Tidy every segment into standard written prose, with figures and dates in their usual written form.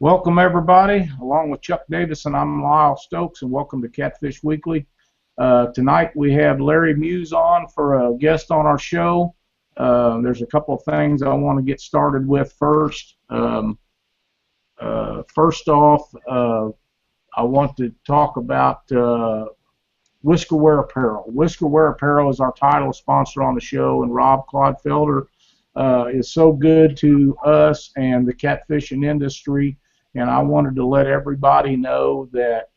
Welcome, everybody. Along with Chuck Davis, and I'm Lyle Stokes, and welcome to Catfish Weekly. Tonight we have Larry Muse on for a guest on our show. There's a couple of things I want to get started with first. First off, I want to talk about Whiskerware Apparel. Whiskerware Apparel is our title sponsor on the show, and Rob Clodfelder is so good to us and the catfishing industry. And I wanted to let everybody know that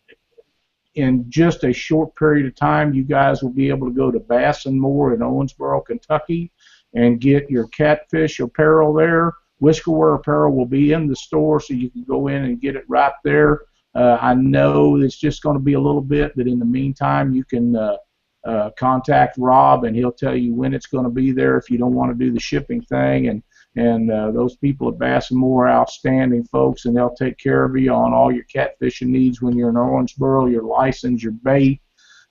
in just a short period of time, you guys will be able to go to Bass & More in Owensboro, Kentucky, and get your catfish apparel there. Whiskerware Apparel will be in the store, so you can go in and get it right there. I know it's just going to be a little bit, but in the meantime, you can contact Rob, and he'll tell you when it's going to be there if you don't want to do the shipping thing. And those people at Bass & More are outstanding folks, and they'll take care of you on all your catfishing needs when you're in Owensboro, your license, your bait,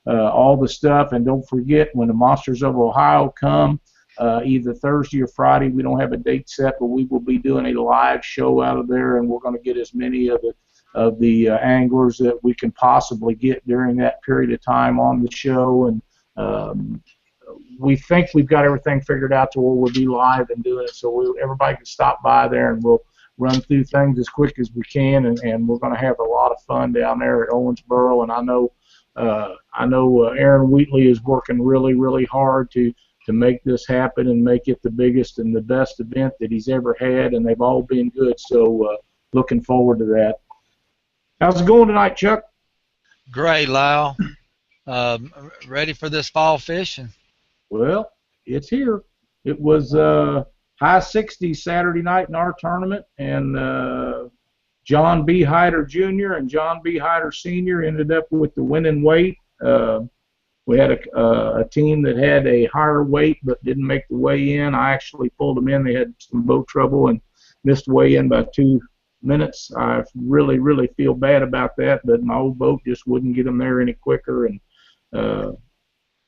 all the stuff. And don't forget, when the Monsters of Ohio come, either Thursday or Friday, we don't have a date set, but we will be doing a live show out of there, and we're going to get as many of the anglers that we can possibly get during that period of time on the show. And we think we've got everything figured out to where we'll be live and doing it, so everybody can stop by there, and we'll run through things as quick as we can, and we're going to have a lot of fun down there at Owensboro. And I know Aaron Wheatley is working really, really hard to make this happen and make it the biggest and the best event that he's ever had, and they've all been good, so looking forward to that. How's it going tonight, Chuck? Great, Lyle. Ready for this fall fishing? Well, it's here. It was high 60s Saturday night in our tournament, and John B. Hyder Jr. and John B. Hyder Sr. ended up with the winning weight. We had a team that had a higher weight but didn't make the weigh-in. I actually pulled them in. They had some boat trouble and missed weigh-in by 2 minutes. I really, really feel bad about that, but my old boat just wouldn't get them there any quicker, and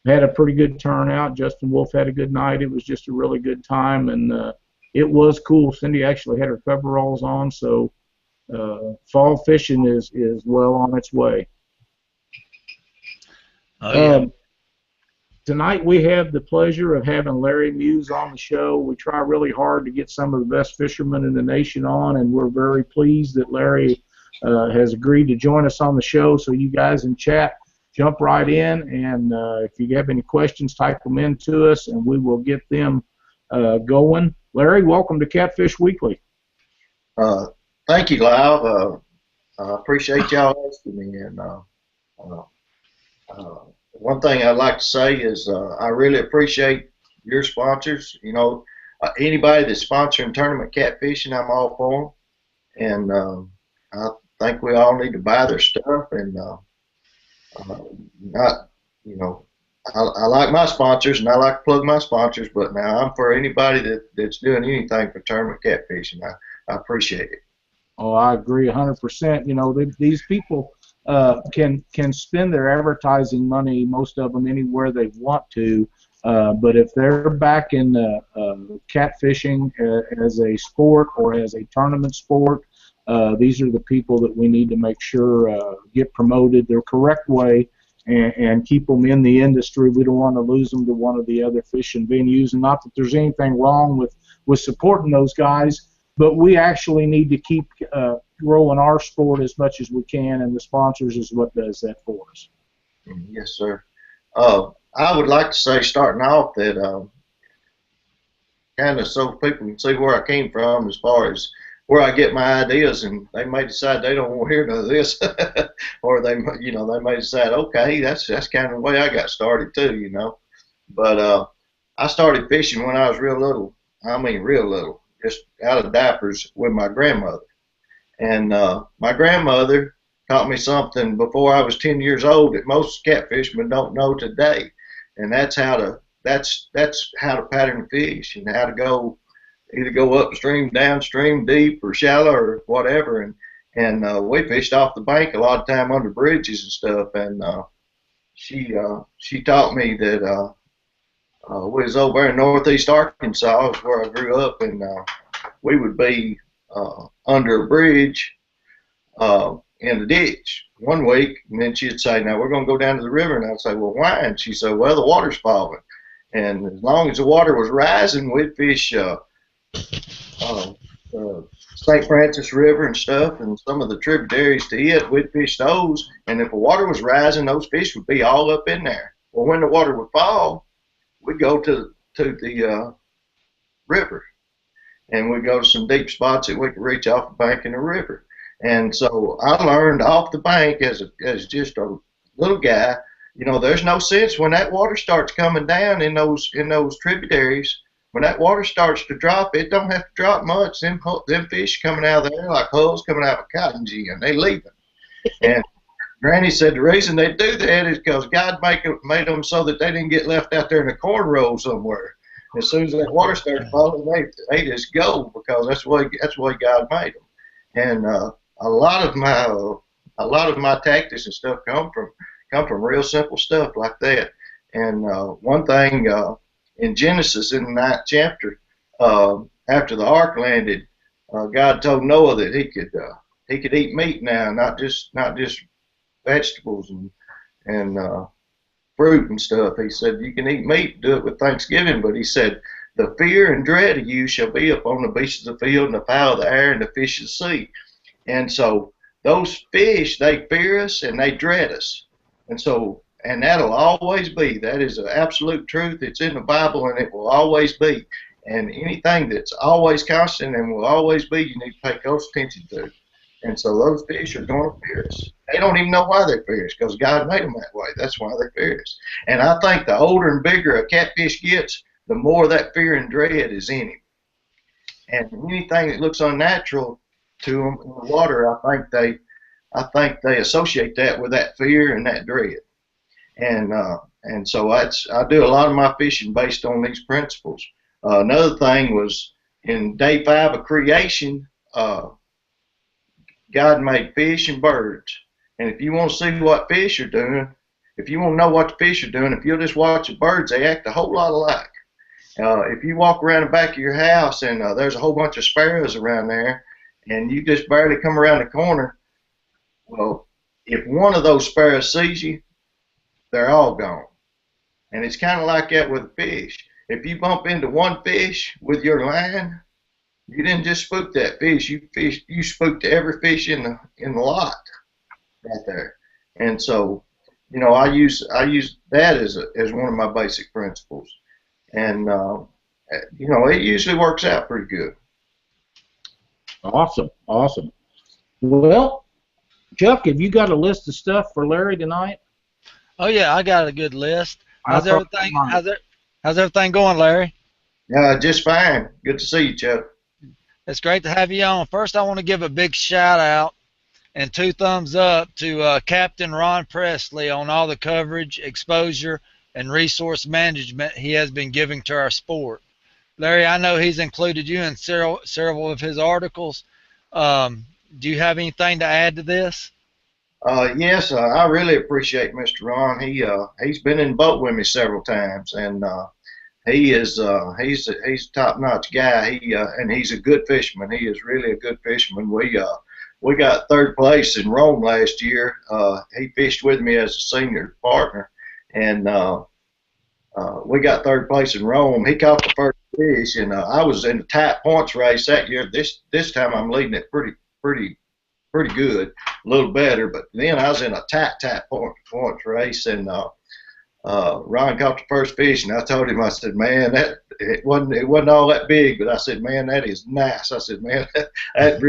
had a pretty good turnout. Justin Wolf had a good night. It was just a really good time, and it was cool. Cindy actually had her coveralls on, so fall fishing is well on its way. Oh, yeah. Tonight we have the pleasure of having Larry Muse on the show. We try really hard to get some of the best fishermen in the nation on, and we're very pleased that Larry has agreed to join us on the show. So you guys in chat, jump right in, and if you have any questions, type them in to us, and we will get them going. Larry, welcome to Catfish Weekly. Thank you, Lyle. I appreciate y'all asking me. And one thing I'd like to say is I really appreciate your sponsors. You know, anybody that's sponsoring tournament catfishing, I'm all for them. And I think we all need to buy their stuff, and not, you know, I like my sponsors, and I like to plug my sponsors, but now I'm for anybody that's doing anything for tournament catfishing. I appreciate it. Oh, I agree 100%. You know, these people can spend their advertising money, most of them, anywhere they want to, but if they're back in catfishing as a sport or as a tournament sport, these are the people that we need to make sure get promoted the correct way and keep them in the industry. We don't want to lose them to one of the other fishing venues, and not that there's anything wrong with supporting those guys, but we actually need to keep growing our sport as much as we can, and the sponsors is what does that for us. Yes, sir. I would like to say, starting off, that kind of so people can see where I came from as far as where I get my ideas, and they may decide they don't want to hear none of this, or they may decide, okay, that's kind of the way I got started too, you know. But I started fishing when I was real little. I mean, real little, just out of diapers with my grandmother. And my grandmother taught me something before I was 10 years old that most catfishermen don't know today, and that's how to pattern fish and how to either go upstream, downstream, deep or shallow or whatever. And we fished off the bank a lot of time under bridges and stuff. And she taught me that we was over in northeast Arkansas, is where I grew up, and we would be under a bridge in the ditch one week, and then she'd say, "Now we're going to go down to the river," and I'd say, "Well, why?" And she said, "Well, the water's falling." And as long as the water was rising, we'd fish uh, St. Francis River and stuff, and some of the tributaries to it. We'd fish those, and if the water was rising, those fish would be all up in there. Well, when the water would fall, we'd go to the river, and we'd go to some deep spots that we could reach off the bank in the river. And so I learned off the bank as just a little guy. You know, there's no sense when that water starts coming down in those tributaries. When that water starts to drop, it don't have to drop much. Them fish coming out of there like hulls coming out of a cotton gin. They leaving. And Granny said the reason they do that is because God made them so that they didn't get left out there in a corn row somewhere. As soon as that water starts falling, they just go, because that's the way God made them. And a lot of my tactics and stuff come from real simple stuff like that. And one thing in Genesis in the 9th chapter, after the ark landed, God told Noah that he could eat meat now, not just vegetables and fruit and stuff. He said, "You can eat meat, do it with thanksgiving," but he said, "The fear and dread of you shall be upon the beasts of the field and the fowl of the air and the fish of the sea." And so those fish, they fear us and they dread us. And that'll always be. That is an absolute truth. It's in the Bible, and it will always be. And anything that's always constant and will always be, you need to pay close attention to. And so those fish are going to fear us. They don't even know why they fear us, because God made them that way. That's why they fear us. And I think the older and bigger a catfish gets, the more that fear and dread is in him. And anything that looks unnatural to them in the water, I think they associate that with that fear and that dread. And so I do a lot of my fishing based on these principles. Another thing was in day 5 of creation, God made fish and birds. And if you want to see what fish are doing, if you want to know what the fish are doing, if you'll just watch the birds, they act a whole lot alike. If you walk around the back of your house and there's a whole bunch of sparrows around there, and you just barely come around the corner, well, if one of those sparrows sees you, they're all gone. And it's kind of like that with a fish. If you bump into one fish with your line, you didn't just spook that fish. You spooked every fish in the lot right there. And so, you know, I use that as one of my basic principles. And you know, it usually works out pretty good. Awesome. Well, Chuck, have you got a list of stuff for Larry tonight? Oh yeah, I got a good list. How's everything going, Larry? Just fine. Good to see you, Chuck. It's great to have you on. First, I want to give a big shout out and 2 thumbs up to Captain Ron Presley on all the coverage, exposure, and resource management he has been giving to our sport. Larry, I know he's included you in several of his articles. Do you have anything to add to this? Yes, I really appreciate Mr. Ron. He's been in the boat with me several times, and he's a top-notch guy. And he's a good fisherman. He is really a good fisherman. We got 3rd place in Rome last year. He fished with me as a senior partner, and we got 3rd place in Rome. He caught the first fish, and I was in the tight points race that year. This time I'm leading it pretty good, a little better. But then I was in a tight points race, and Ron caught the first fish, and I told him, I said, "Man, it wasn't all that big," but I said, "Man, that is nice." I said, "Man, that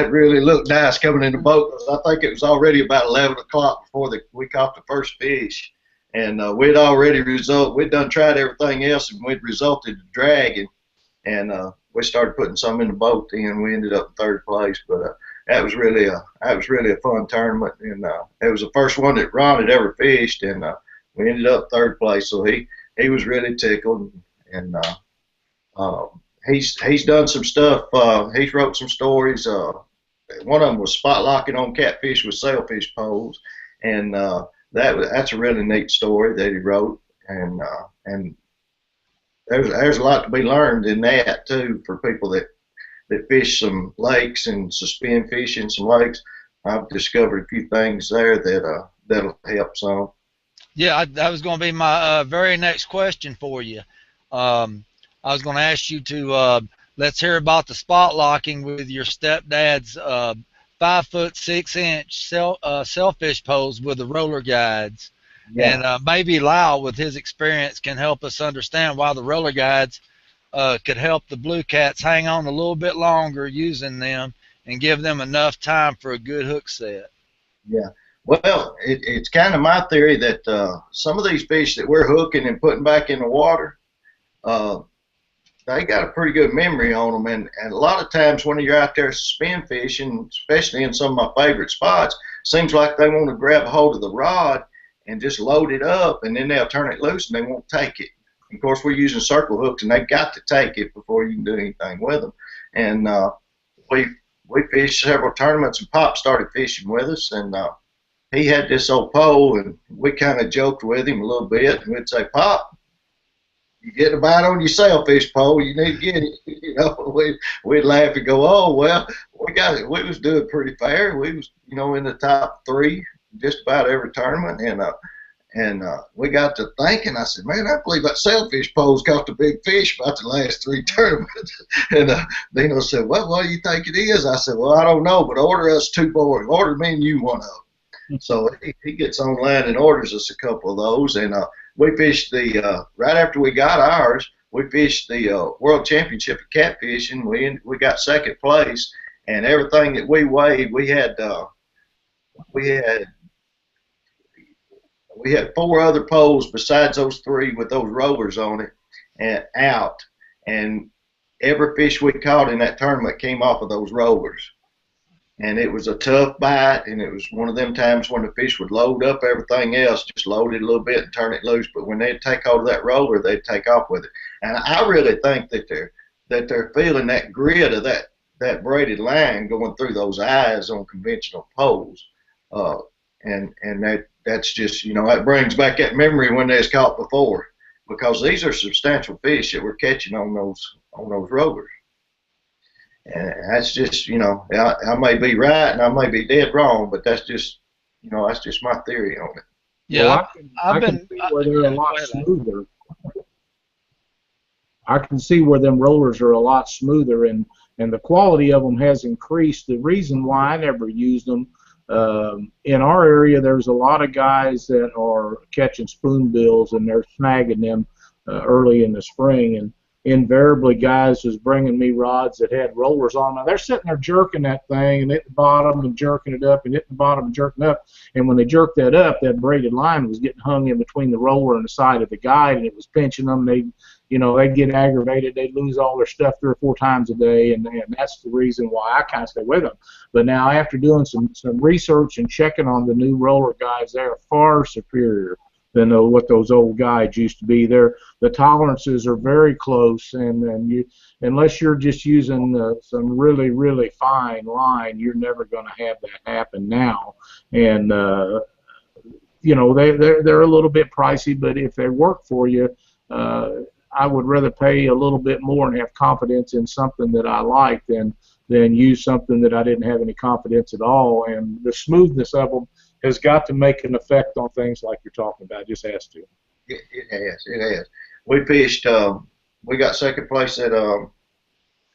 really looked nice coming in the boat." I think it was already about 11 o'clock before we caught the first fish, and we'd done tried everything else, and we'd resulted to dragging, and we started putting some in the boat. Then we ended up in 3rd place, but that was really a fun tournament, and it was the first one that Ron had ever fished, and we ended up 3rd place. So he was really tickled, and he's done some stuff. He's wrote some stories. One of them was spot locking on catfish with sailfish poles, and that's a really neat story that he wrote, and there's a lot to be learned in that too for people that fish some lakes and suspend fish in some lakes. I've discovered a few things there that that'll help some. Yeah, that was going to be my very next question for you. I was going to ask you to let's hear about the spot locking with your stepdad's 5'6" sailfish poles with the roller guides, Yeah. and maybe Lyle, with his experience, can help us understand why the roller guides could help the blue cats hang on a little bit longer using them and give them enough time for a good hook set. Yeah. Well, it's kind of my theory that some of these fish that we're hooking and putting back in the water, uh, they got a pretty good memory on them. And a lot of times when you're out there spin fishing, especially in some of my favorite spots, seems like they want to grab a hold of the rod and just load it up, and then they'll turn it loose and they won't take it. Of course, we're using circle hooks, and they've got to take it before you can do anything with them. And we fished several tournaments, and Pop started fishing with us, and he had this old pole, and we kind of joked with him a little bit, and we'd say, "Pop, you get a bite on your sailfish pole, you need to get it." You know, we'd laugh and go, "Oh well, we got it. We was doing pretty fair. We was, you know, in the top 3 just about every tournament." And we got to thinking. I said, "Man, I believe that sailfish pole's cost a big fish about the last 3 tournaments." And Dino said, "Well, what do you think it is?" I said, "Well, I don't know, but order us 2 boys. Order me and you one of them." So he gets online and orders us a couple of those, and we fished the right after we got ours. We fished the World Championship of Catfishing. We got 2nd place, and everything that we weighed, we had 4 other poles besides those 3 with those rollers on it and out, and every fish we caught in that tournament came off of those rollers. And it was a tough bite, and it was one of them times when the fish would load up everything else, just load it a little bit and turn it loose. But when they'd take hold of that roller, they'd take off with it. And I really think that they're feeling that grit of that braided line going through those eyes on conventional poles. And that's just, you know, that brings back that memory when they was caught before, because these are substantial fish that we're catching on those rollers. And that's just, you know, I may be right and I may be dead wrong, but that's just, you know, that's just my theory on it. Yeah, Well, I can see where they're a yeah, lot smoother. I can see where them rollers are a lot smoother, and the quality of them has increased. The reason why I never used them, in our area, there's a lot of guys that are catching spoonbills, and they're snagging them early in the spring, and invariably guys was bringing me rods that had rollers on them. They're sitting there jerking that thing and hitting the bottom and jerking it up and hitting the bottom and jerking it up. And when they jerked that up, that braided line was getting hung in between the roller and the side of the guide, and it was pinching them. They'd get aggravated. They'd lose all their stuff 3 or 4 times a day, and that's the reason why I kind of stay with them. But now, after doing some research and checking on the new roller guides, they're far superior than what those old guides used to be. The tolerances are very close, and you, unless you're just using some really, really fine line, you're never going to have that happen now. And you know, they're a little bit pricey, but if they work for you, I would rather pay a little bit more and have confidence in something that I like than use something that I didn't have any confidence at all. And the smoothness of them has got to make an effect on things like you're talking about. It just has to. It has. We fished. We got 2nd place at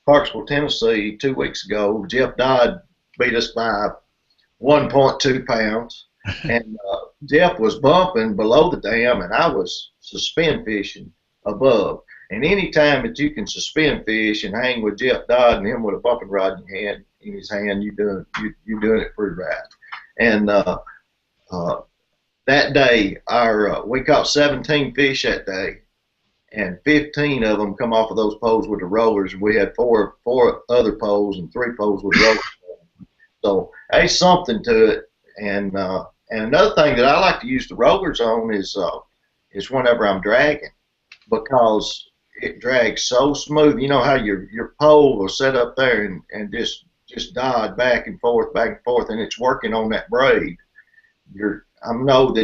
Clarksville, Tennessee 2 weeks ago. Jeff Dodd beat us by 1.2 pounds, and Jeff was bumping below the dam, and I was suspend fishing above. And any time that you can suspend fish and hang with Jeff Dodd and him with a bumping rod in his hand, you're doing it pretty right. And that day, we caught 17 fish that day, and 15 of them come off of those poles with the rollers. We had four other poles and 3 poles with rollers. So there's something to it. And another thing that I like to use the rollers on is whenever I'm dragging, because it drags so smooth. You know how your pole will set up there and just dodge back and forth, and it's working on that braid. I know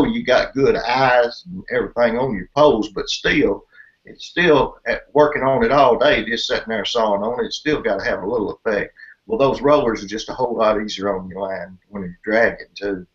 you got good eyes and everything on your poles, but still, it's still working on it all day, just sitting there sawing on it. It's still got to have a little effect. Well, those rollers are just a whole lot easier on your line when you're dragging too.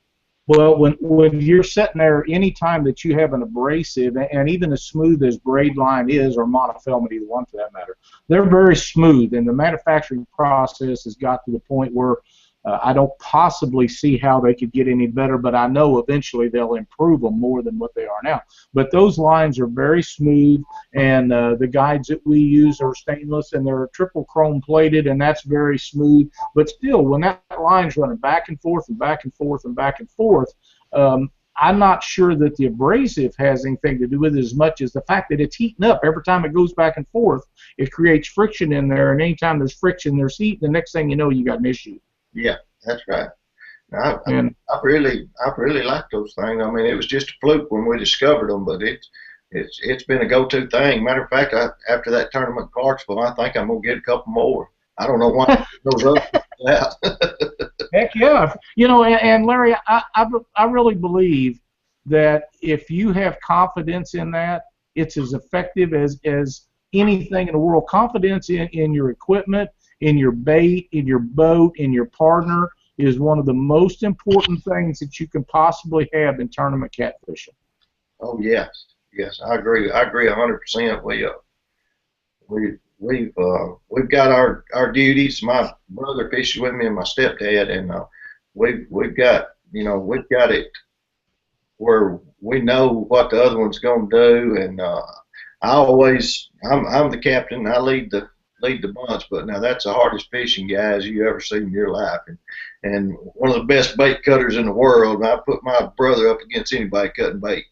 Well, when you're sitting there, any time that you have an abrasive, and even as smooth as braid line is, or monofilament, either one for that matter, they're very smooth, and the manufacturing process has got to the point where I don't possibly see how they could get any better, but I know eventually they'll improve them more than what they are now. But those lines are very smooth, and the guides that we use are stainless, and they're triple chrome plated, and that's very smooth. But still, when that line's running back and forth and back and forth and back and forth, I'm not sure that the abrasive has anything to do with it as much as the fact that it's heating up. Every time it goes back and forth, it creates friction in there, and anytime there's friction, there's heat, and the next thing you know, you got an issue. Yeah, that's right. Now, I really like those things. I mean, it was just a fluke when we discovered them, but it's been a go-to thing. Matter of fact, after that tournament in Clarksville, I think I'm gonna get a couple more. I don't know why those up. Heck yeah. You know, and Larry, I really believe that if you have confidence in that, it's as effective as anything in the world. Confidence in your equipment, in your bait, in your boat, in your partner is one of the most important things that you can possibly have in tournament catfishing. Oh yes, I agree. I agree 100%. We've got our duties. My brother fishes with me and my stepdad, and we've got it where we know what the other one's going to do, and I'm the captain. I lead the bunch, but now that's the hardest fishing guys you ever seen in your life, and one of the best bait cutters in the world. And I put my brother up against anybody cutting bait.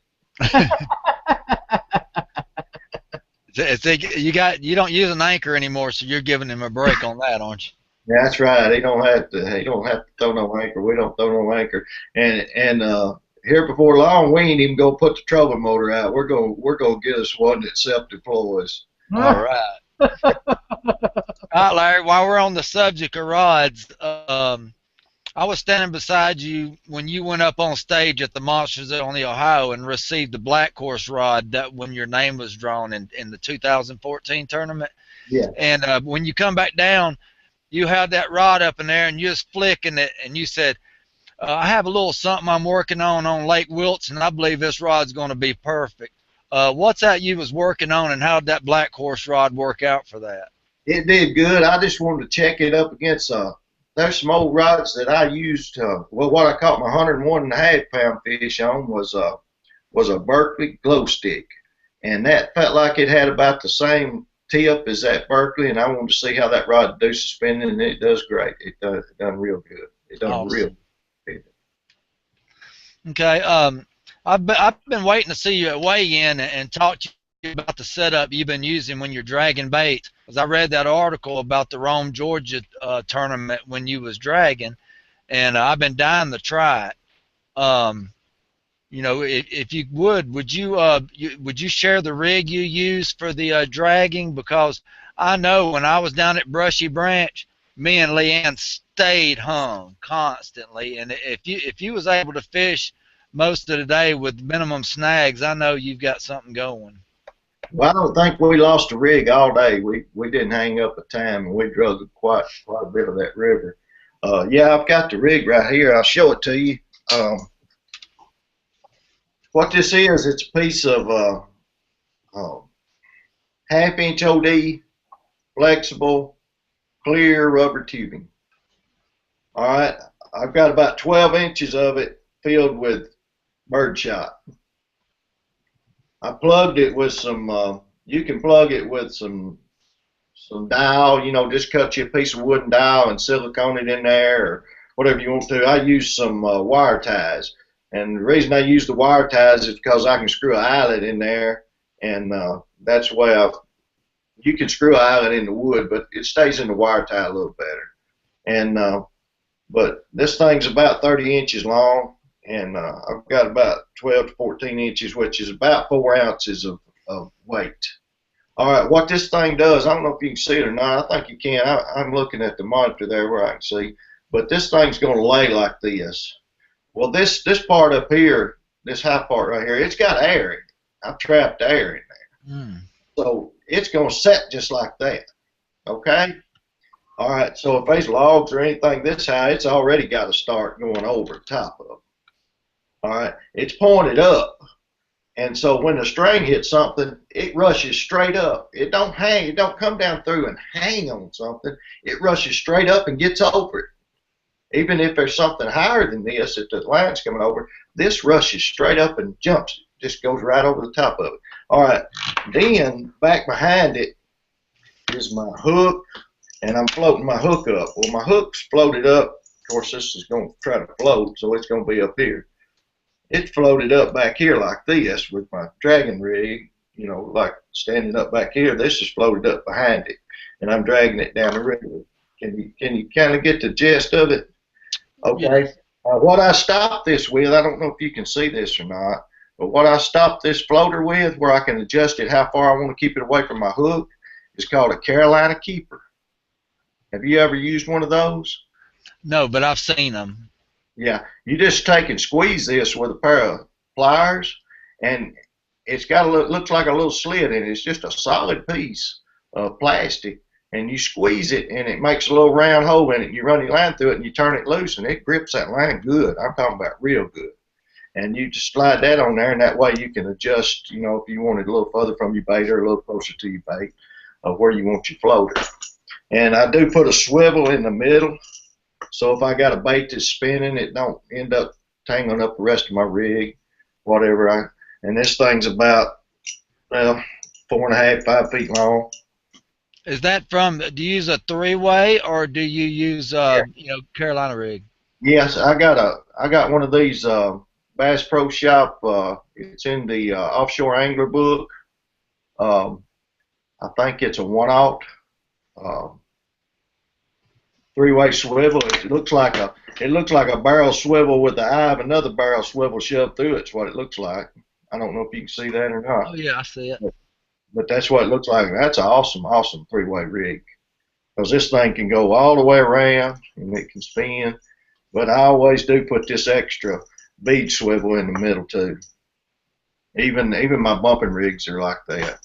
You don't use an anchor anymore, so you're giving him a break on that, aren't you? That's right. He don't have to throw no anchor. We don't throw no anchor. And here before long, we ain't even gonna put the trouble motor out. We're gonna get us one that self deploys. All right. All right, Larry. While we're on the subject of rods, I was standing beside you when you went up on stage at the Monsters on the Ohio and received the Black Course rod that when your name was drawn in the 2014 tournament. Yeah. And when you come back down, you had that rod up in there and you was flicking it, and you said, I have a little something I'm working on Lake Wilson, and I believe this rod's going to be perfect. What's that you was working on, and how did that Black Course rod work out for that? It did good. I just wanted to check it up against there's some old rods that I used. What I caught my 101.5 pound fish on was a Berkeley glow stick, and that felt like it had about the same tip as that Berkeley, and I wanted to see how that rod do suspending, and it does great. It done real good. It done Awesome. real good. Okay. I've been waiting to see you at weigh-in and talk to you about the setup you've been using when you're dragging bait. Because I read that article about the Rome, Georgia tournament when you was dragging, and I've been dying to try it. You know, if you would you share the rig you use for the dragging? Because I know when I was down at Brushy Branch, me and Leanne stayed hung constantly, and if you was able to fish most of the day with minimum snags, I know you've got something going. Well, I don't think we lost a rig all day. We didn't hang up a time, and we drug quite a bit of that river. Yeah, I've got the rig right here. I'll show it to you. What this is, it's a piece of half-inch OD, flexible, clear rubber tubing. All right, I've got about 12 inches of it filled with birdshot. I plugged it with some, you can plug it with some dowel, you know, just cut you a piece of wooden dowel and silicone it in there or whatever you want to. I use some wire ties. And the reason I use the wire ties is because I can screw an eyelet in there, and that's the way you can screw an eyelet in the wood, but it stays in the wire tie a little better. And but this thing's about 30 inches long, and I've got about 12 to 14 inches, which is about 4 ounces of weight. All right, what this thing does, I don't know if you can see it or not. I think you can. I'm looking at the monitor there where I can see, but this thing's going to lay like this. Well, this part up here, this high part right here, it's got air in it. I've trapped air in there. So it's going to set just like that, okay? All right, so if there's logs or anything this high, it's already got to start going over the top of it. All right, it's pointed up. And so when the string hits something, it rushes straight up. It don't hang, it don't come down through and hang on something. It rushes straight up and gets over it. Even if there's something higher than this, if the line's coming over, this rushes straight up and jumps. Just goes right over the top of it. All right, then back behind it is my hook, and I'm floating my hook up. Well, my hook's floated up. Of course, this is going to try to float, so it's going to be up here. It's floated up back here like this with my dragging rig, you know, like standing up back here. This is floated up behind it, and I'm dragging it down the river. Can you kind of get the gist of it? Okay. Yes. What I stopped this with, I don't know if you can see this or not, but what I stopped this floater with, where I can adjust it how far I want to keep it away from my hook, is called a Carolina Keeper. Have you ever used one of those? No, but I've seen them. Yeah, you just take and squeeze this with a pair of pliers, and it's got looks like a little slit in it. It's just a solid piece of plastic, and you squeeze it, and it makes a little round hole in it. You run your line through it, and you turn it loose, and it grips that line good. I'm talking about real good. And you just slide that on there, and that way you can adjust, you know, if you want it a little further from your bait or a little closer to your bait, where you want your floater. And I do put a swivel in the middle, so if I got a bait that's spinning, it don't end up tangling up the rest of my rig, whatever. And this thing's about, well, 4.5, 5 feet long. Is that from? Do you use a three-way or do you use Carolina rig? Yes, I got one of these Bass Pro Shop. It's in the Offshore Angler book. I think it's a 1/0 three-way swivel. It looks like a barrel swivel with the eye of another barrel swivel shoved through it. It's what it looks like. I don't know if you can see that or not. Oh yeah, I see it. But that's what it looks like. That's an awesome three-way rig, because this thing can go all the way around and it can spin. But I always do put this extra bead swivel in the middle too. Even my bumping rigs are like that.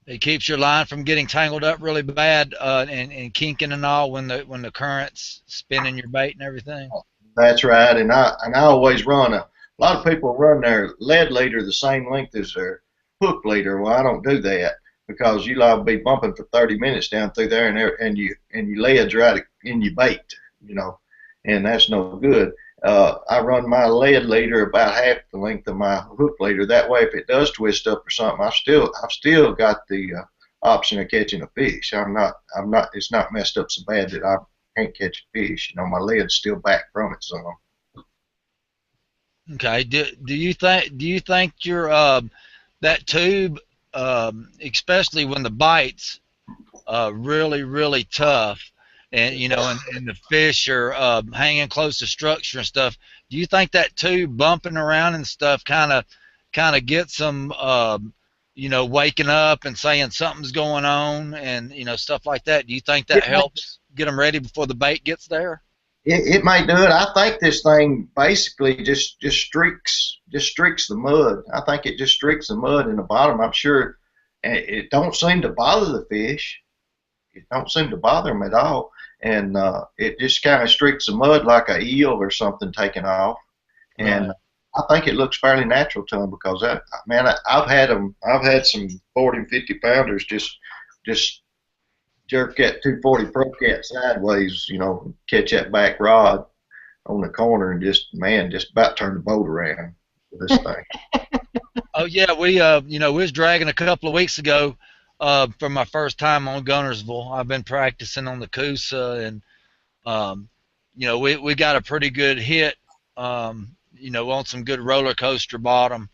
It keeps your line from getting tangled up really bad and kinking and all when the current's spinning your bait and everything. That's right. And I always run a lot of people run their lead leader the same length as their hook leader. Well, I don't do that, because you'll all be bumping for 30 minutes down through there, and your lead's right in your bait, you know, and that's no good. I run my lead leader about half the length of my hook leader. That way, if it does twist up or something, I've still got the option of catching a fish. It's not messed up so bad that I can't catch a fish. You know, my lead's still back from it some. Okay. Do you think your that tube, especially when the bite's really tough, and and the fish are hanging close to structure and stuff, do you think that tube bumping around and stuff kind of gets them waking up and saying something's going on and stuff like that? Do you think that helps get them ready before the bait gets there? It may do it. I think this thing basically just streaks the mud. I think it just streaks the mud in the bottom. I'm sure it don't seem to bother the fish. It don't seem to bother them at all. And it just kind of streaks the mud like a eel or something taking off. And Right. I think it looks fairly natural to them, because I've had some 40 and 50 pounders just jerk that 240 Pro Cat sideways, catch that back rod on the corner and just about turn the boat around with this thing. Oh yeah, we was dragging a couple of weeks ago for my first time on Gunnersville. I've been practicing on the Coosa, and we got a pretty good hit, on some good roller coaster bottom,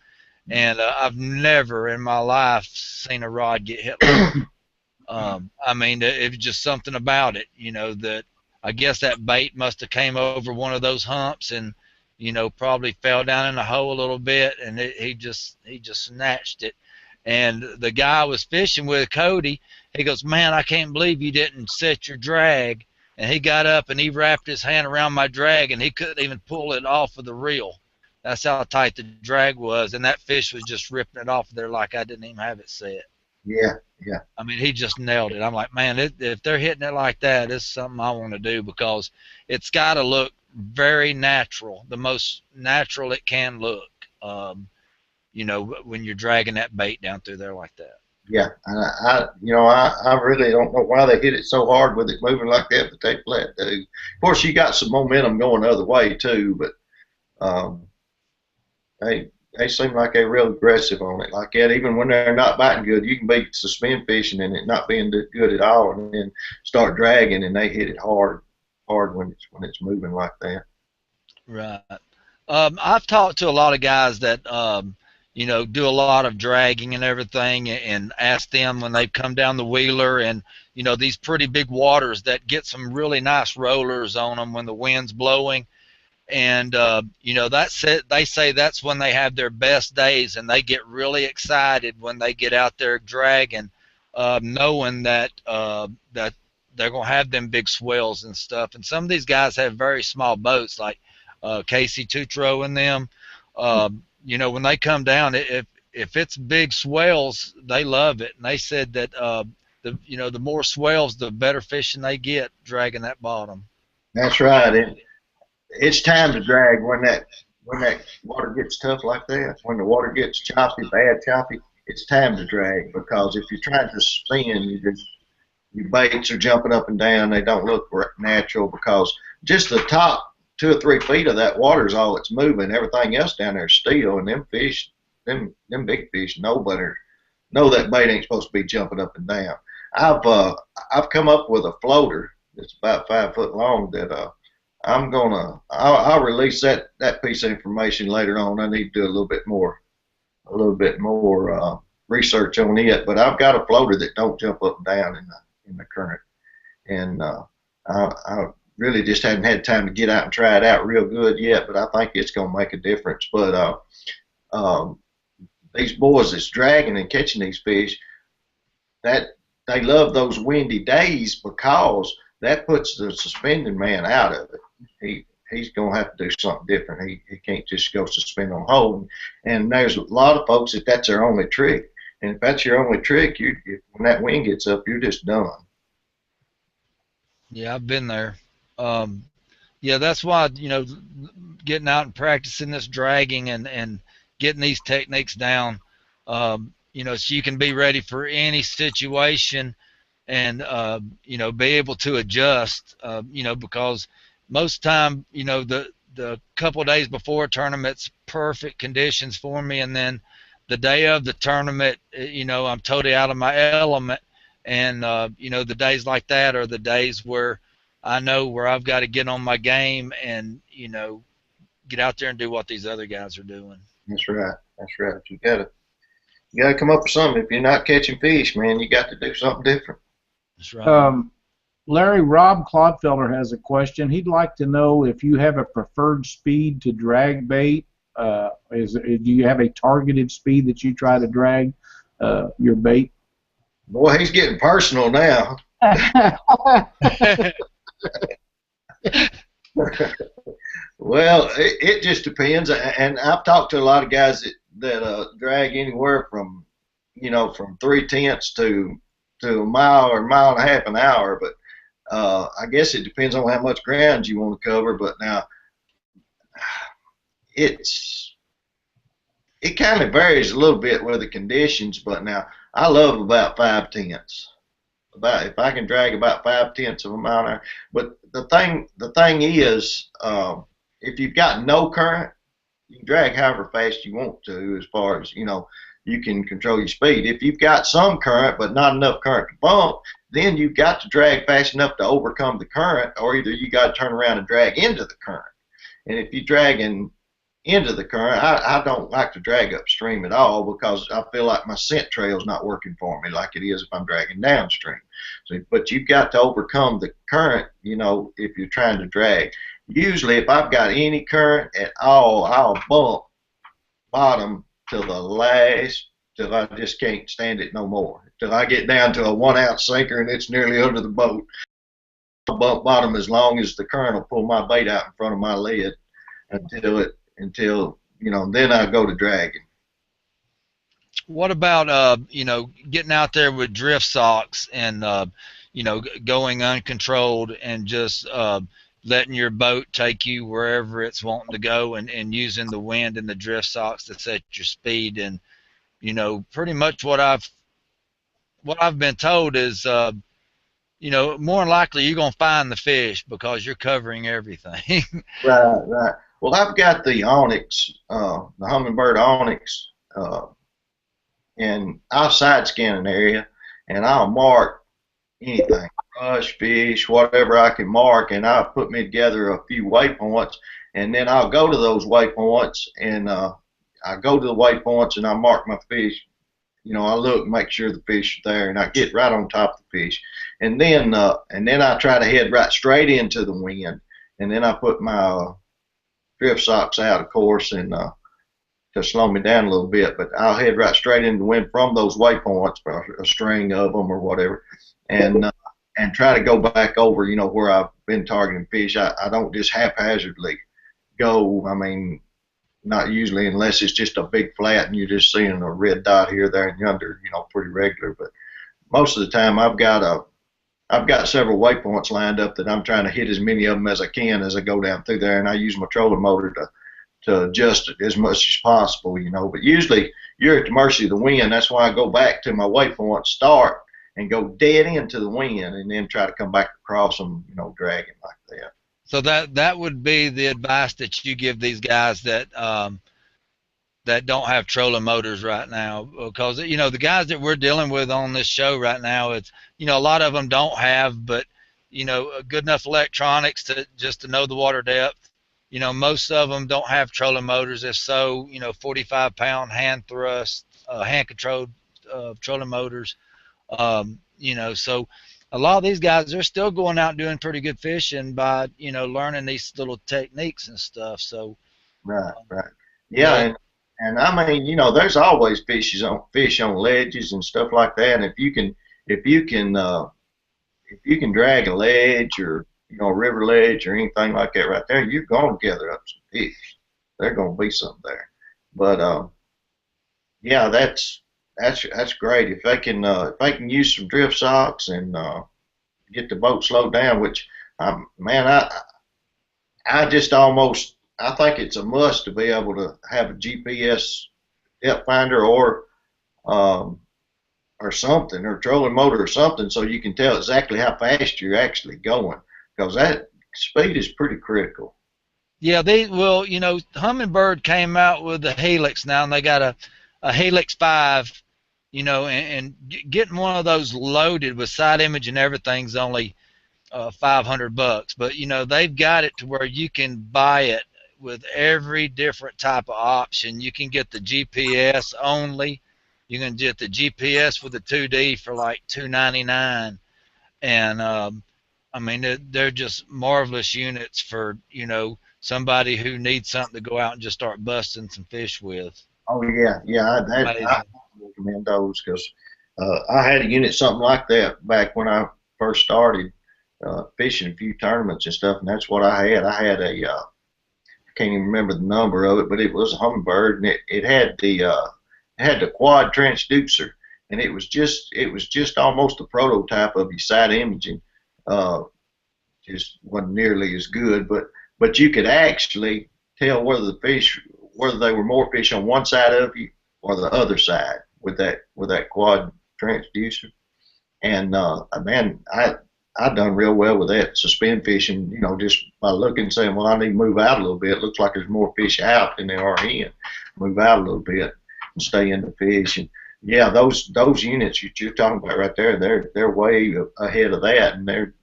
and I've never in my life seen a rod get hit like that. I mean, it was just something about it, that I guess that bait must have came over one of those humps and, probably fell down in the hole a little bit, and he just snatched it. And the guy I was fishing with, Cody, he goes, "Man, I can't believe you didn't set your drag." And he got up and he wrapped his hand around my drag, and he couldn't even pull it off of the reel. That's how tight the drag was, and that fish was just ripping it off of there like I didn't even have it set. Yeah, yeah. I mean, he just nailed it. I'm like, man, if they're hitting it like that, it's something I want to do because it's got to look very natural, the most natural it can look. You know, when you're dragging that bait down through there like that. Yeah, and I really don't know why they hit it so hard with it moving like that, but they flat do. Of course, you got some momentum going the other way too, but um, they seem like they're real aggressive on it like that. Even when they're not biting good, you can be suspend fishing and it not being good at all, and then start dragging and they hit it hard when it's moving like that. Right. I've talked to a lot of guys that you know, do a lot of dragging and everything, and ask them when they come down the Wheeler and you know these pretty big waters that get some really nice rollers on them when the wind's blowing, and you know that's it. They say that's when they have their best days, and they get really excited when they get out there dragging, knowing that that they're gonna have them big swells and stuff. And some of these guys have very small boats, like Casey Tutro and them. You know, when they come down, if it's big swells, they love it, and they said that the you know the more swells, the better fishing they get dragging that bottom. That's right. It's time to drag when that water gets tough like that. When the water gets choppy, bad choppy, it's time to drag because if you're trying to spin, your baits are jumping up and down. They don't look natural because just the top 2 or 3 feet of that water is all that's moving. Everything else down there is still, and them fish, them big fish, know better. Know that bait ain't supposed to be jumping up and down. I've come up with a floater that's about 5 foot long that I'll release that piece of information later on. I need to do a little bit more research on it. But I've got a floater that don't jump up and down in the current, and I really just hadn't had time to get out and try it out real good yet. But I think it's going to make a difference. But these boys that's dragging and catching these fish, that they love those windy days because that puts the suspending man out of it. He's going to have to do something different. He can't just go suspend on hold. And there's a lot of folks that's their only trick. And if that's your only trick, when that wind gets up, you're just done. Yeah, I've been there. Um, yeah, that's why you know getting out and practicing this dragging and getting these techniques down. You know, so you can be ready for any situation and you know be able to adjust. You know, because most time you know the couple of days before a tournament's perfect conditions for me, and then the day of the tournament, you know, I'm totally out of my element, and you know the days like that are the days where I know where I've got to get on my game and you know get out there and do what these other guys are doing. That's right. That's right. You gotta come up with something. If you're not catching fish, man, you got to do something different. That's right. Larry, Rob Clodfelder has a question. He'd like to know if you have a preferred speed to drag bait. Do you have a targeted speed that you try to drag your bait? Boy, he's getting personal now. Well, it just depends, and I've talked to a lot of guys that drag anywhere from 3/10 to a mile or a mile and a half an hour. But I guess it depends on how much ground you want to cover. But now it kind of varies a little bit with the conditions. But now I love about 5/10. If I can drag about 5/10 of a mile an hour. But the thing is, if you've got no current, you can drag however fast you want to, as far as you can control your speed. If you've got some current but not enough current to bump, then you've got to drag fast enough to overcome the current, or either you got to turn around and drag into the current. And if you're dragging into the current, I don't like to drag upstream at all because I feel like my scent trail's not working for me like it is if I'm dragging downstream. So, but you've got to overcome the current, if you're trying to drag. Usually, if I've got any current at all, I'll bump bottom till the last, till I just can't stand it no more. Till I get down to a 1-ounce sinker and it's nearly under the boat. I'll bump bottom as long as the current will pull my bait out in front of my lid until then I go to dragging. what about getting out there with drift socks and going uncontrolled and just letting your boat take you wherever it's wanting to go, and using the wind and the drift socks to set your speed. And pretty much what I've been told is more than likely you're gonna find the fish because you're covering everything. Right, right. Well, I've got the onyx, the hummingbird onyx, and I'll side scan an area, and I'll mark anything, brush, fish, whatever I can mark, and I'll put me together a few waypoints, and then I'll go to those waypoints, and I go to the waypoints, and I mark my fish. I look, make sure the fish are there, and I get right on top of the fish, and then I try to head right straight into the wind, and then I put my drift socks out, of course, and to slow me down a little bit. But I'll head right straight into the wind from those waypoints, a string of them or whatever, and try to go back over, where I've been targeting fish. I don't just haphazardly go. I mean, not usually, unless it's just a big flat and you're just seeing a red dot here, there, and yonder, pretty regular. But most of the time, I've got several waypoints lined up that I'm trying to hit as many of them as I can as I go down through there, and I use my trolling motor to adjust it as much as possible, But usually you're at the mercy of the wind. That's why I go back to my waypoint, start, and go dead into the wind, and then try to come back across them, dragging like that. So that would be the advice that you give these guys that don't have trolling motors right now, because the guys that we're dealing with on this show right now, it's a lot of them don't have, but good enough electronics to know the water depth. Most of them don't have trolling motors. If so, 45-pound hand thrust, hand controlled trolling motors. So a lot of these guys, they're still going out doing pretty good fishing by learning these little techniques and stuff. So right, yeah. And I mean, there's always fish on ledges and stuff like that. And if you can drag a ledge or a river ledge or anything like that right there, you're going to gather up some fish. There's going to be some there. But yeah, that's great. If they can use some drift socks and get the boat slowed down, which man, I think it's a must to be able to have a GPS depth finder or something, or trolling motor or something, so you can tell exactly how fast you're actually going, because that speed is pretty critical. Yeah, Humminbird came out with the Helix now, and they got a Helix 5, and getting one of those loaded with side image and everything's only $500. But they've got it to where you can buy it with every different type of option. You can get the GPS only. You can get the GPS with the 2D for like $299, and I mean they're just marvelous units for somebody who needs something to go out and just start busting some fish with. Oh yeah, I recommend those, because I had a unit something like that back when I first started fishing a few tournaments and stuff, and that's what I had. I had a I can't even remember the number of it, but it was a Humminbird, and it had the quad transducer, and it was just almost a prototype of your side imaging. Just wasn't nearly as good, but you could actually tell whether they were more fish on one side of you or the other side with that quad transducer. And man, I done real well with that suspend fishing, just by looking and saying, well, I need to move out a little bit. It looks like there's more fish out than there are in. Move out a little bit and stay in the fish. And yeah, those units you're talking about right there, they're way ahead of that, and they're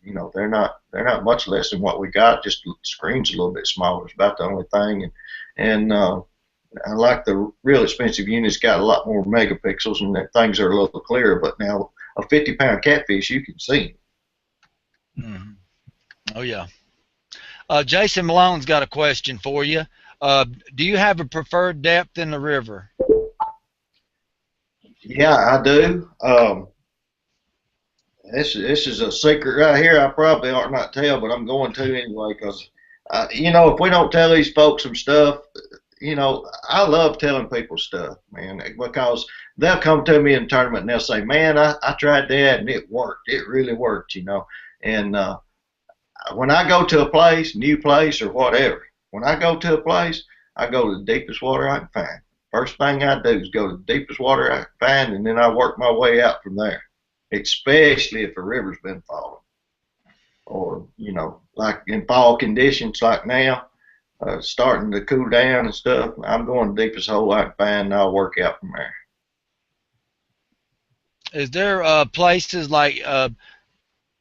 not much less than what we got. Just the screen's a little bit smaller. It's about the only thing. And I like the real expensive units, got a lot more megapixels, and things are a little clearer. But now a 50-pound catfish, you can see. Mm-hmm. Oh yeah. Jason Malone's got a question for you. Do you have a preferred depth in the river? Yeah, I do. This is a secret right here. I probably ought not tell, but I'm going to anyway, because if we don't tell these folks some stuff, I love telling people stuff, man, because they'll come to me in a tournament and they'll say, man, I tried that and it worked. It really worked. And when I go to a place, new place or whatever, when I go to a place, I go to the deepest water I can find. First thing I do is go to the deepest water I can find, and then I work my way out from there, especially if a river's been falling. Or, like in fall conditions like now, starting to cool down and stuff, I'm going the deepest hole I can find, and I'll work out from there. Is there places like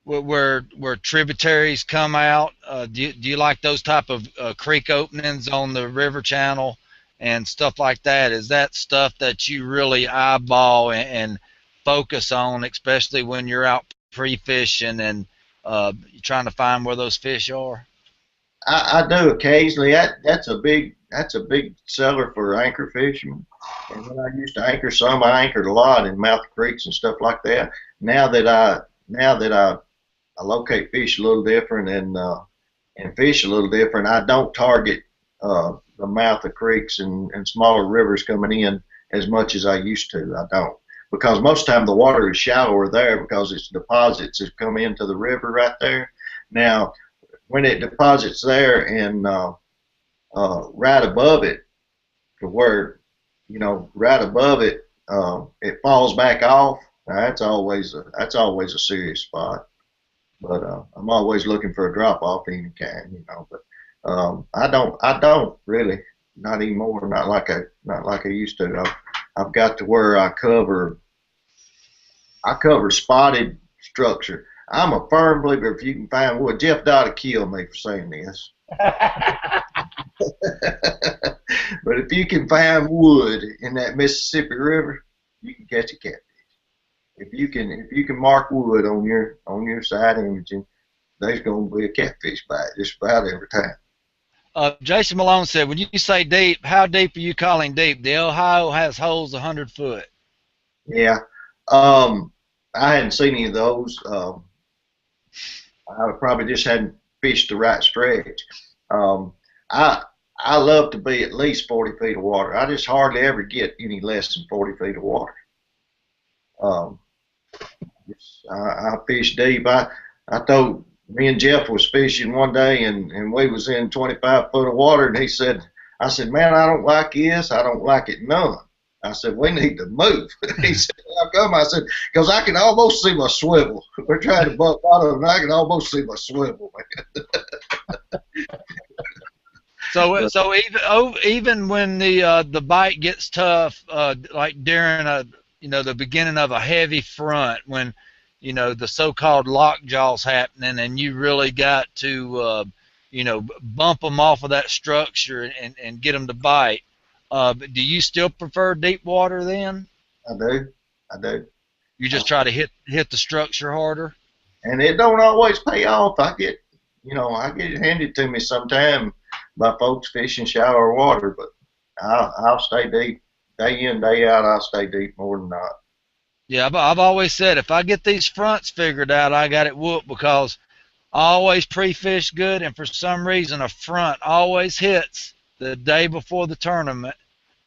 where tributaries come out? Do you like those type of creek openings on the river channel and stuff like that? Is that stuff that you really eyeball and focus on, especially when you're out pre-fishing and you're trying to find where those fish are? I do occasionally. That's a big seller for anchor fishermen. And when I used to anchor some, I anchored a lot in mouth creeks and stuff like that. Now that I locate fish a little different and fish a little different, I don't target the mouth of creeks and smaller rivers coming in as much as I used to. I don't, because most of the time the water is shallower there because it's deposits that come into the river right there. Now, when it deposits there and right above it, to where right above it, it falls back off. Now, that's always a serious spot. But I'm always looking for a drop off any kind, But I don't really, not anymore. Not like I used to. I've got to where I cover spotted structure. I'm a firm believer if you can find wood. Jeff Dodd would kill me for saying this. But if you can find wood in that Mississippi River, you can catch a catfish. If you can mark wood on your side imaging, there's going to be a catfish bite just about every time. Jason Malone said, when you say deep, how deep are you calling deep? The Ohio has holes 100 foot. Yeah. I hadn't seen any of those. I probably just hadn't fished the right stretch. I love to be at least 40 feet of water. I just hardly ever get any less than 40 feet of water. I fish deep. I thought me and Jeff was fishing one day and we was in 25 foot of water, and I said, man, I don't like this. I don't like it none. I said, we need to move. He said, how come? I said, because I can almost see my swivel. We're trying to buck bottom, and I can almost see my swivel, man. So even when the bite gets tough, like during the beginning of a heavy front, when the so-called lockjaw's happening, and you really got to bump them off of that structure and get them to bite. Do you still prefer deep water then? I do. You just try to hit the structure harder? And it don't always pay off. I get it handed to me sometime by folks fishing shallower water, but I'll stay deep. Day in, day out, I'll stay deep more than not. Yeah, I've always said if I get these fronts figured out, I got it whooped, because I always pre-fish good, and for some reason a front always hits the day before the tournament,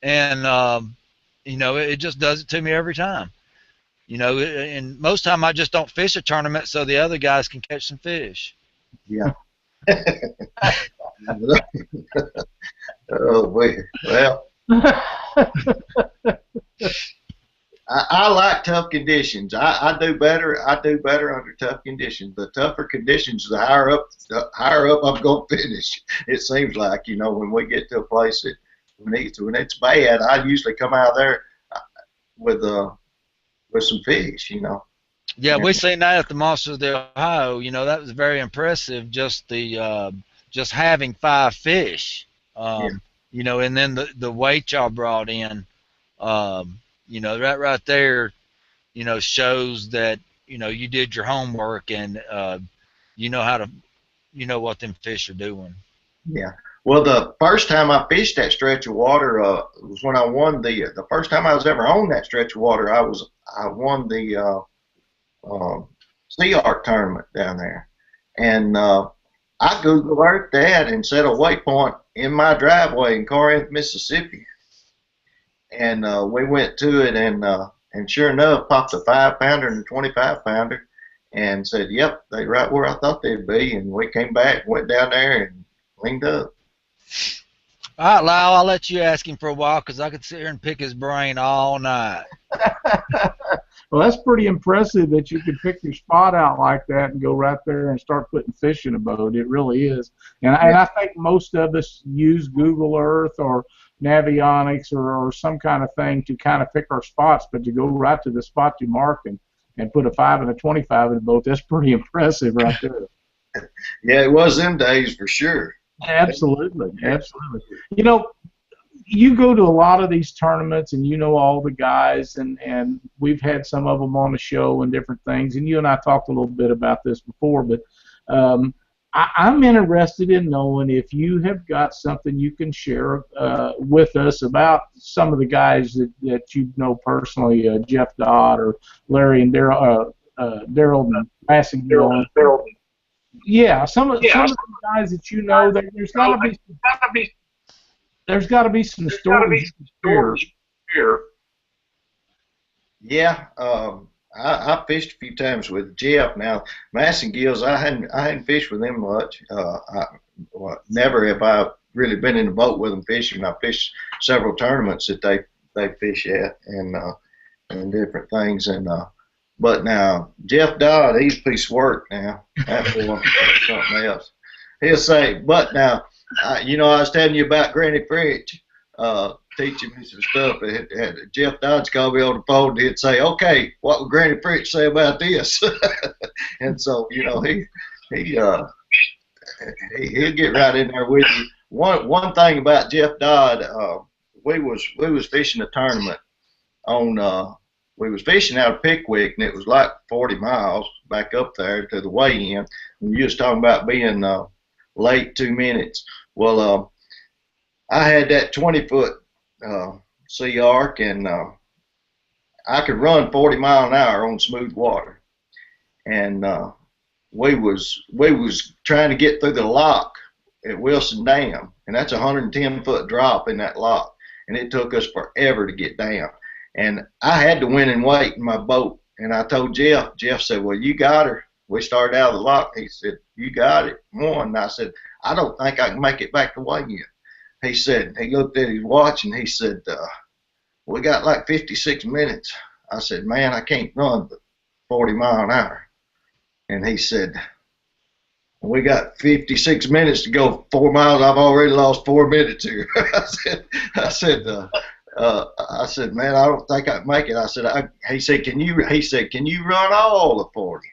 and it just does it to me every time. And most time I just don't fish a tournament so the other guys can catch some fish. Yeah. Oh boy. Well, I like tough conditions. I do better under tough conditions. The tougher conditions, the higher up I'm going to finish. It seems like, when we get to a place that when it's bad, I usually come out there with some fish. Yeah, we seen that at the Monsters of the Ohio. That was very impressive. Just just having 5 fish. And then the weight y'all brought in. Right there, shows that, you did your homework, and you know what them fish are doing. Yeah. Well, the first time I fished that stretch of water was when I won the first time I was ever on that stretch of water. I won the Sea Art tournament down there, and I Google Earth that and set a waypoint in my driveway in Corinth, Mississippi. And we went to it, and sure enough, popped a 5-pounder and a 25-pounder, and said, "Yep, they right where I thought they'd be." And we came back, went down there, and cleaned up. All right, Lyle, I'll let you ask him for a while because I could sit here and pick his brain all night. Well, that's pretty impressive that you could pick your spot out like that and go right there and start putting fish in a boat. It really is. And I think most of us use Google Earth or Navionics or some kind of thing to kind of pick our spots, but to go right to the spot you mark and put a 5 and a 25 in a boat, that's pretty impressive right there. Yeah, it was them days for sure. Absolutely, absolutely. You know, you go to a lot of these tournaments and you know all the guys, and we've had some of them on the show and different things, and you and I talked a little bit about this before, but I'm interested in knowing if you have got something you can share with us about some of the guys that you know personally, Jeff Dodd or Larry and Daryl and Massengill. Yeah, some of the guys that you know, there's got to be some stories here. Yeah, I fished a few times with Jeff. Now, Massengills, I hadn't fished with them much. Never have I really been in the boat with them fishing. I fished several tournaments that they fish at and different things. But now Jeff Dodd, he's a piece of work now. That's something else. He'll say, but now, I was telling you about Granny French teaching me some stuff. Jeff Dodd's called me on the phone and he'd say, "Okay, what would Granny French say about this?" And so, he'll get right in there with you. One thing about Jeff Dodd, we was fishing a tournament we was fishing out of Pickwick, and it was like 40 miles back up there to the weigh-in. And you was talking about being late 2 minutes. Well, I had that 20-foot sea arc, and I could run 40 mile an hour on smooth water. And we was trying to get through the lock at Wilson Dam, and that's a 110-foot drop in that lock, and it took us forever to get down. And I had to win and weight in my boat. And I told Jeff. Jeff said, "Well, you got her." We started out of the lock. He said, "You got it." One. And I said, "I don't think I can make it back to weigh-in." He said, he looked at his watch and he said, "We got like 56 minutes. I said, "Man, I can't run 40 mile an hour." And he said, "We got 56 minutes to go 4 miles. I've already lost 4 minutes here." I said, "Man, I don't think I can make it." I said, he said, "Can you run all the 40?"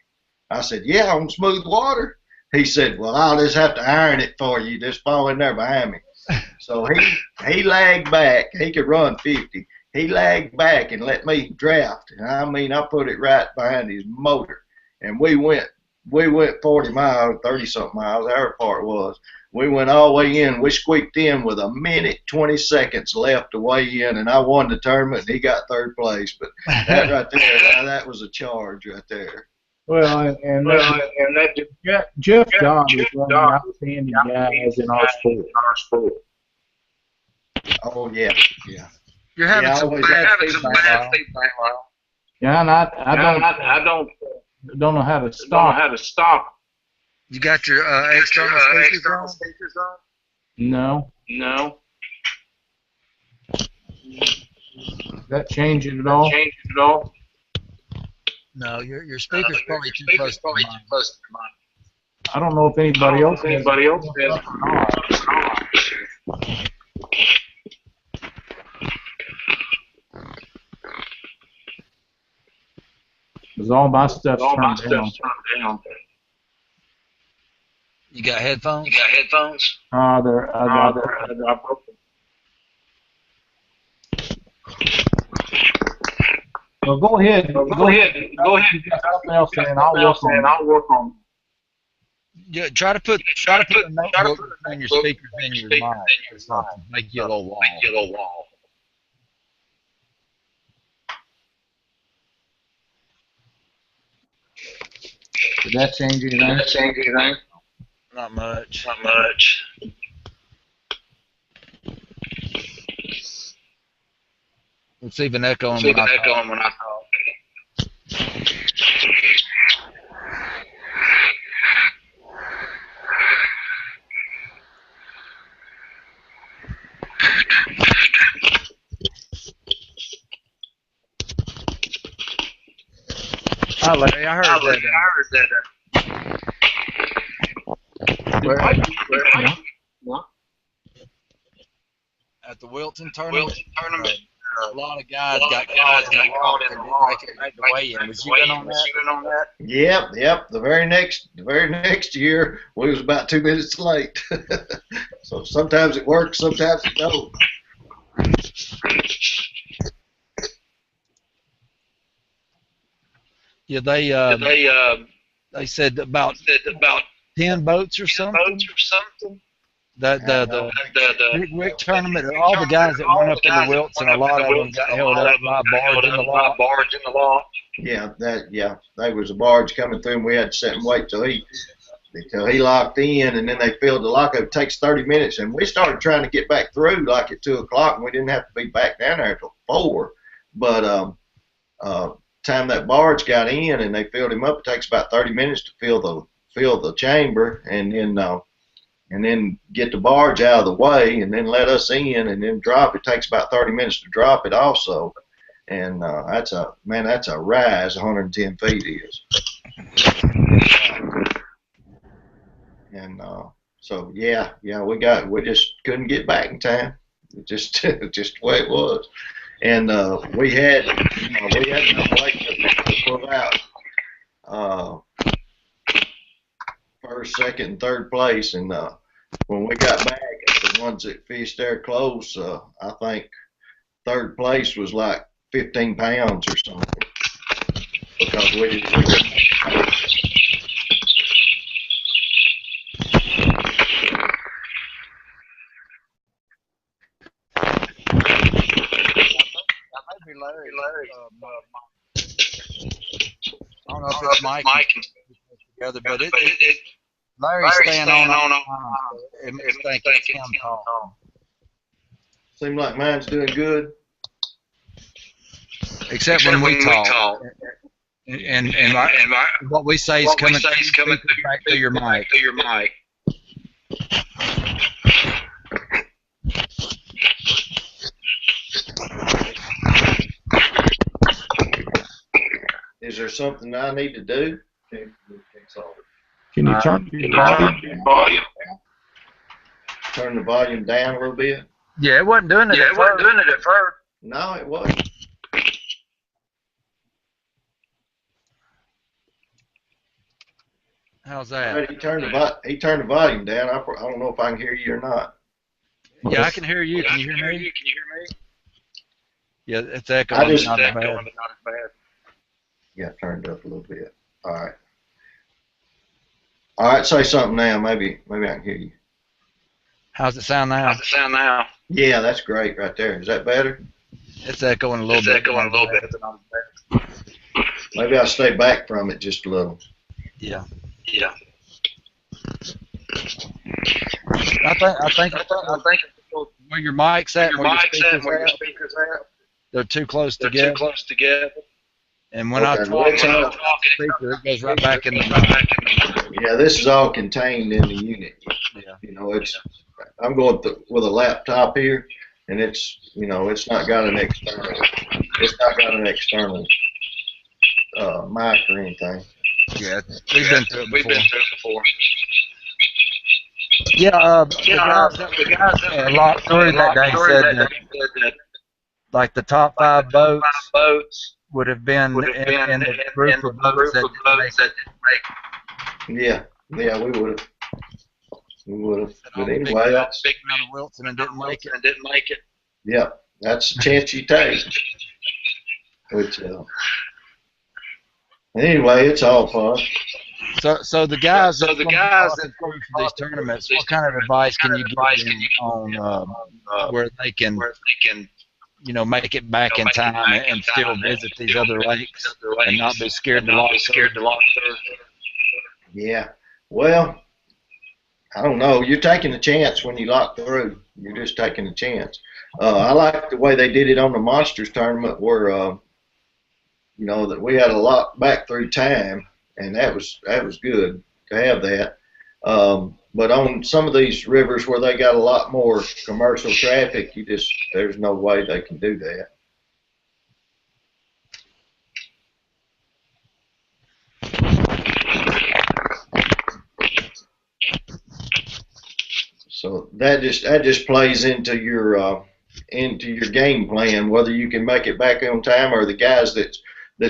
I said, "Yeah, on smooth water." He said, "Well, I'll just have to iron it for you. Just fall in there behind me." So he lagged back. He could run 50. He lagged back and let me draft. And I put it right behind his motor. And we went 40 miles, 30-something miles, however far it was. We went all the way in. We squeaked in with 1 minute, 20 seconds left to weigh in, and I won the tournament, and he got third place. But that right there, that was a charge right there. Well, Jeff Dodd is one of the outstanding guys in our sport. Oh, yeah. You're having some bad feedback, Lyle. Yeah, and I don't know how to stop. You got your external speakers on? No. Is that changing at all? No, your speaker's probably too close to mine. I don't know if anybody else has. Because all my stuff's turned down. You got headphones? I broke them. Well, go ahead. Go ahead. Something else, and I'll work on. Yeah, try to put a notebook between your speakers and your mic or something. Make you a little wall. Did that change anything? Not much. Not much. It's even echoing It's when even I talk. echoing when I talk. Hi, Larry. I heard I that. heard that. Where, No. at the Wilton tournament, Wilton tournament. a lot of guys Guys got caught in the caught lock in and the didn't lock make it back to weigh-in. Was you in on that? Yep. The very next year we was about 2 minutes late. So sometimes it works, sometimes it don't. Yeah, they said about 10 boats or something. The Big Rick tournament, all the guys that went up in the Wilton, a lot of them got held up by a barge in the lock. Yeah, there was a barge coming through, and we had to sit and wait till he locked in, and then they filled the lock up. It takes 30 minutes, and we started trying to get back through like at 2 o'clock, and we didn't have to be back down there until 4. But time that barge got in and they filled him up, it takes about 30 minutes to fill the chamber, and then get the barge out of the way, and then let us in, and then drop. It takes about 30 minutes to drop it also. And that's a rise, 110 feet is. And so yeah, we just couldn't get back in time. It just the way it was. And we had enough weight to pull out first, second, and third place. And when we got back, the ones that fished there close, I think third place was like 15 pounds or something, because we didn't. Larry. I don't know if it's Mike together, but Larry's staying on. It makes me think it's him talking. Seems like mine's doing good. Except when we talk. And what we say is coming back to your mic. Is there something I need to do? Can you turn your volume? Turn the volume down a little bit? Yeah, it wasn't doing it at first. No, it wasn't. How's that? He turned the volume down. I don't know if I can hear you or not. Yeah, I can hear you. Can you hear me? Yeah, it's echoing. Not as bad. Yeah, turned up a little bit. All right, say something now. Maybe I can hear you. How's it sound now? Yeah, that's great right there. Is that better? It's echoing a little bit. Maybe I'll stay back from it just a little. Yeah. I think where your mic's at, where your speakers at, they're too close together. And when I talk, speaker, it goes right back in the mic. Yeah, this is all contained in the unit. Yeah. You know, I'm going with a laptop here, and it's not got an external mic or anything. Yeah, we've been through it before. Yeah, the guys that locked through that day said that like the top 5 boats would have been in the group of boats that didn't make it. Yeah, we would have. But anyway, big round of Wilson and didn't make it. Yeah, that's the chance you take. Which, anyway, it's all fun. So the guys that go for these tournaments, what kind of advice can you give them on where they can make it back in time and still visit these other lakes and not be scared to lock through? Yeah, well, I don't know. You're taking a chance when you lock through. You're just taking a chance. I like the way they did it on the Monsters tournament where, you know, that we had a lock back through time, and that was good to have that. But on some of these rivers where they got a lot more commercial traffic, there's no way they can do that. So that just plays into your game plan, whether you can make it back on time or the guys that's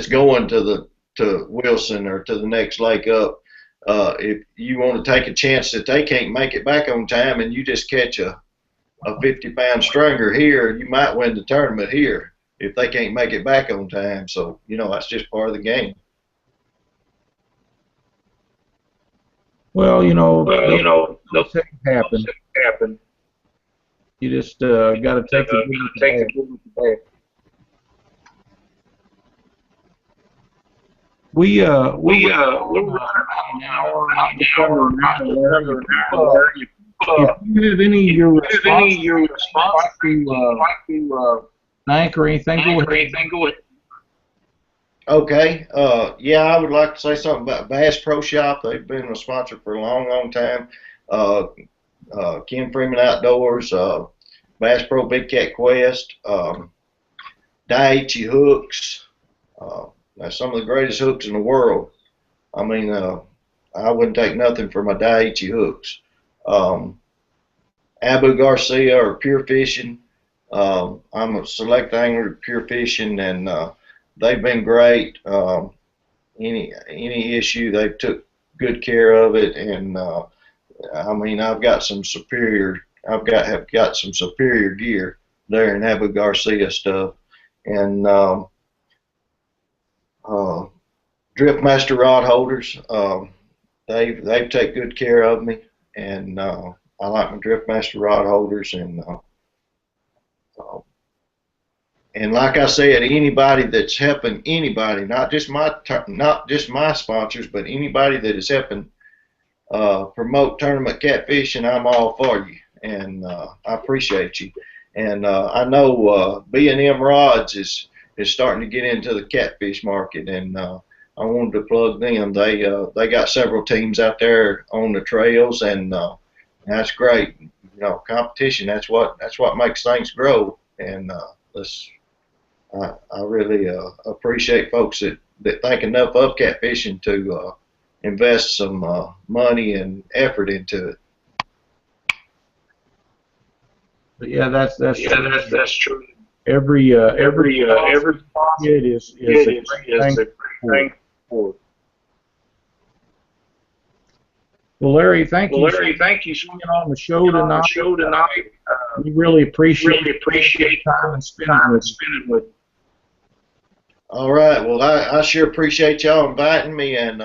going to Wilson or to the next lake up. If you want to take a chance that they can't make it back on time and you just catch a 50-pound stringer here, you might win the tournament here if they can't make it back on time. So, you know, that's just part of the game. Well, those things happen. You just got to take it with the bad. We're running an hour, not just under an hour. If you have any of your response to thank or anything, go ahead. Okay. Yeah, I would like to say something about Bass Pro Shop. They've been a sponsor for a long, long time. Ken Freeman Outdoors, Bass Pro Big Cat Quest, Daiichi hooks. That's some of the greatest hooks in the world. I mean, I wouldn't take nothing for my Daiichi hooks. Abu Garcia or Pure Fishing. I'm a select angler at Pure Fishing, and they've been great. Any issue, they took good care of it, and I mean, I've got some superior gear there in Abu Garcia stuff, and Driftmaster rod holders. They take good care of me, and I like my Driftmaster rod holders, and like I said, anybody that's helping anybody, not just my sponsors, but anybody that is helping promote tournament catfishing, I'm all for you, and I appreciate you. And I know B&M Rods is starting to get into the catfish market, and I wanted to plug them. They got several teams out there on the trails, and that's great. You know, competition. That's what makes things grow. And I really appreciate folks that think enough of catfishing to invest some money and effort into it. But yeah, that's true. Every kid is a great thing for. Well, Larry, thank you for being on the show tonight. We really appreciate time and spending with. All right. Well, I sure appreciate y'all inviting me, and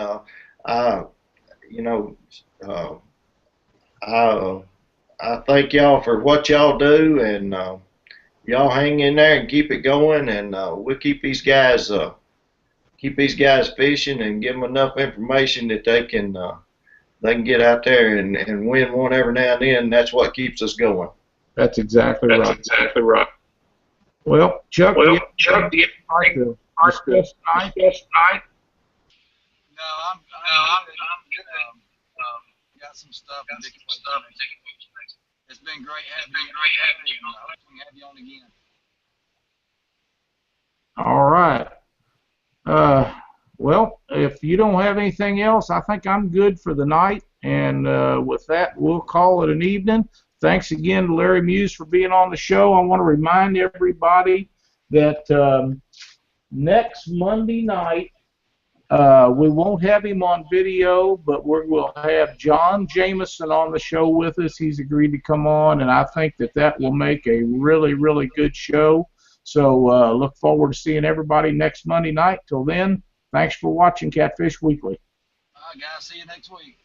I thank y'all for what y'all do, and y'all hang in there and keep it going, and we'll keep these guys fishing and give them enough information that they can get out there and win one every now and then. That's what keeps us going. That's exactly right. Well, Chuck, do you like to discuss tonight? No, I'm good. Got some stuff. It's been great having you. I hope we can have you on again. All right. Well, if you don't have anything else, I think I'm good for the night. And with that, we'll call it an evening. Thanks again to Larry Muse for being on the show. I want to remind everybody that next Monday night, we won't have him on video, but we'll have John Jameson on the show with us. He's agreed to come on, and I think that will make a really, really good show. So look forward to seeing everybody next Monday night. Till then, thanks for watching Catfish Weekly. All right, guys. See you next week.